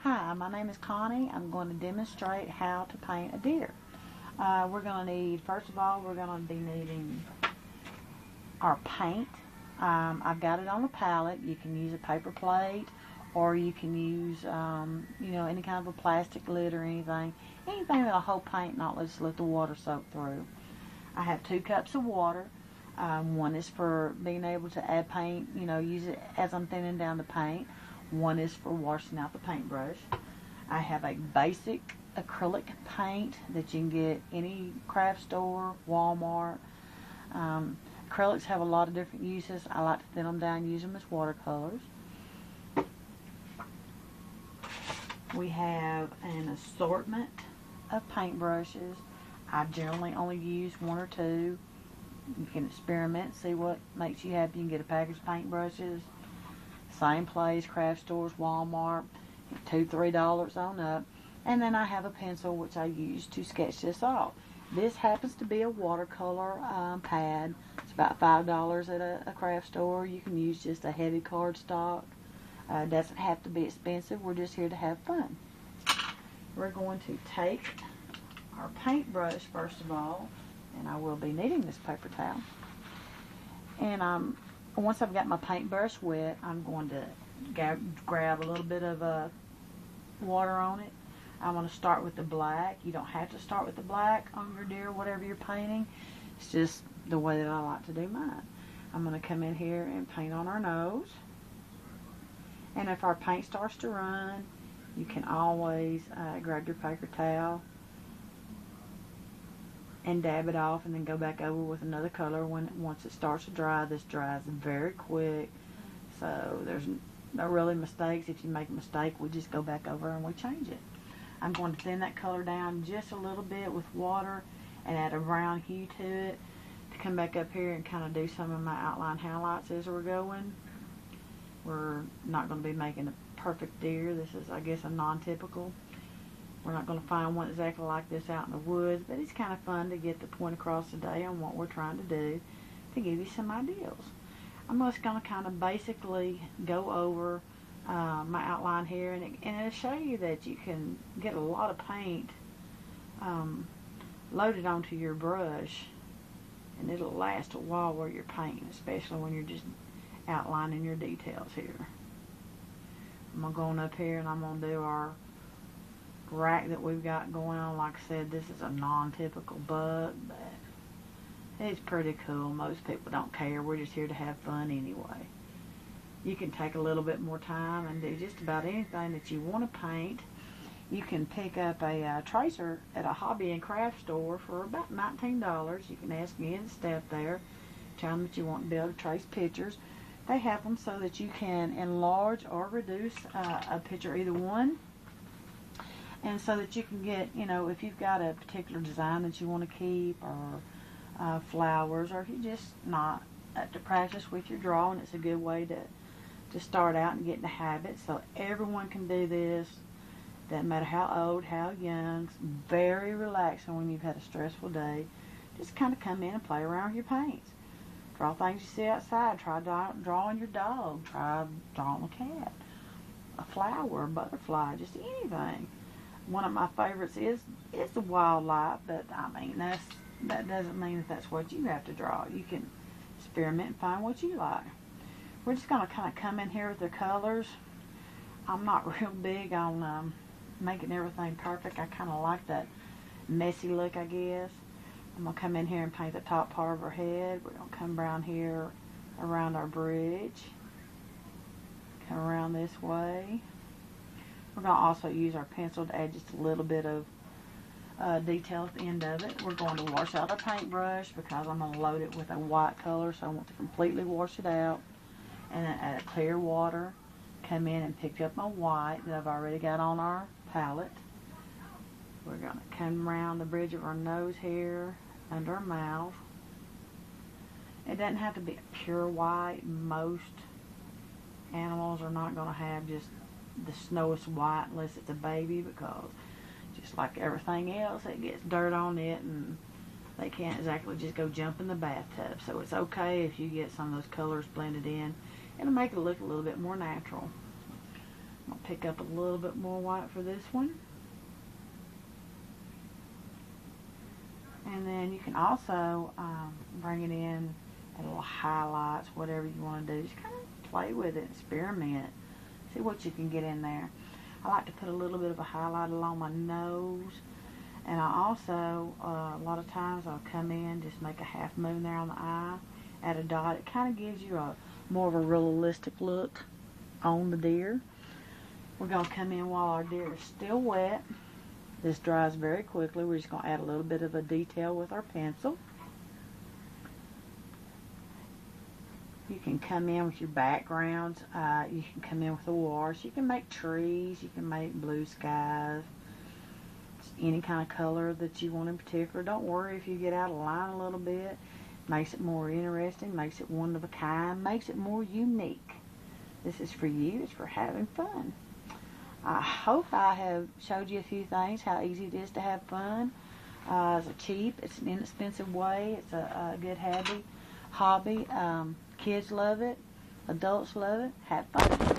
Hi, my name is Connie. I'm going to demonstrate how to paint a deer. We're going to need, first of all, we're going to be needing our paint. I've got it on a palette. You can use a paper plate, or you can use, any kind of a plastic lid or anything. Anything that'll hold paint, not just let the water soak through. I have 2 cups of water. One is for being able to add paint, use it as I'm thinning down the paint. One is for washing out the paintbrush. I have a basic acrylic paint that you can get any craft store, Walmart. Acrylics have a lot of different uses. I like to thin them down and use them as watercolors. We have an assortment of paintbrushes. I generally only use 1 or 2. You can experiment, see what makes you happy. You can get a package of paintbrushes. Same place, craft stores, Walmart, $2, $3 on up. And then I have a pencil which I use to sketch this off. This happens to be a watercolor pad. It's about $5 at a craft store. You can use just a heavy cardstock. It doesn't have to be expensive. We're just here to have fun. We're going to take our paintbrush first of all, and I will be needing this paper towel. And once I've got my paintbrush wet, I'm going to grab a little bit of water on it. I want to start with the black. You don't have to start with the black on your deer, whatever you're painting. It's just the way that I like to do mine. I'm going to come in here and paint on our nose. And if our paint starts to run, you can always grab your paper towel and dab it off, and then go back over with another color. Once it starts to dry, this dries very quick, so there's no really mistakes. If you make a mistake, we just go back over and we change it. I'm going to thin that color down just a little bit with water and add a brown hue to it to come back up here and kind of do some of my outline highlights as we're going. We're not going to be making a perfect deer. This is, I guess, a non-typical. We're not going to find one exactly like this out in the woods, but it's kind of fun to get the point across today on what we're trying to do to give you some ideas. I'm just going to kind of basically go over my outline here, and it'll show you that you can get a lot of paint loaded onto your brush, and it'll last a while while you're painting, especially when you're just outlining your details here. I'm going to go on up here and I'm going to do our rack that we've got going on. Like I said, this is a non-typical buck, but it's pretty cool. Most people don't care. We're just here to have fun anyway. You can take a little bit more time and do just about anything that you want to paint. You can pick up a tracer at a hobby and craft store for about $19. You can ask me in the step there, tell them that you want to be able to trace pictures. They have them so that you can enlarge or reduce a picture, either one. And so that you can get, if you've got a particular design that you want to keep, or flowers, or if you just not up to practice with your drawing, it's a good way to start out and get in the habit. So everyone can do this. Doesn't matter how old, how young. It's very relaxing when you've had a stressful day. Just kind of come in and play around with your paints. Draw things you see outside. Try drawing your dog. Try drawing a cat, a flower, a butterfly, just anything. One of my favorites is the wildlife, but I mean that doesn't mean that's what you have to draw. You can experiment and find what you like. We're just going to kind of come in here with the colors. I'm not real big on making everything perfect. I kind of like that messy look, I guess. I'm going to come in here and paint the top part of her head. We're going to come around here around our bridge. Come around this way. We're going to also use our pencil to add just a little bit of detail at the end of it. We're going to wash out our paintbrush because I'm going to load it with a white color, so I want to completely wash it out. And then add clear water. Come in and pick up my white that I've already got on our palette. We're going to come around the bridge of our nose here, under our mouth. It doesn't have to be a pure white. Most animals are not going to have just the snowiest white unless it's a baby, because just like everything else, it gets dirt on it and they can't exactly just go jump in the bathtub. So it's okay if you get some of those colors blended in. It'll make it look a little bit more natural. I'll pick up a little bit more white for this one. And then you can also bring it in at little highlights, whatever you want to do. Just kind of play with it, experiment, see what you can get in there. I like to put a little bit of a highlight along my nose. And I also, a lot of times I'll come in, just make a half moon there on the eye, add a dot. It kind of gives you a more of a realistic look on the deer. We're going to come in while our deer is still wet. This dries very quickly. We're just going to add a little bit of a detail with our pencil. You can come in with your backgrounds. You can come in with a wash. You can make trees. You can make blue skies. Any kind of color that you want in particular. Don't worry if you get out of line a little bit. Makes it more interesting. Makes it one of a kind. Makes it more unique. This is for you. It's for having fun. I hope I have showed you a few things, how easy it is to have fun. It's cheap, it's an inexpensive way, it's a good hobby. Kids love it, adults love it. Have fun.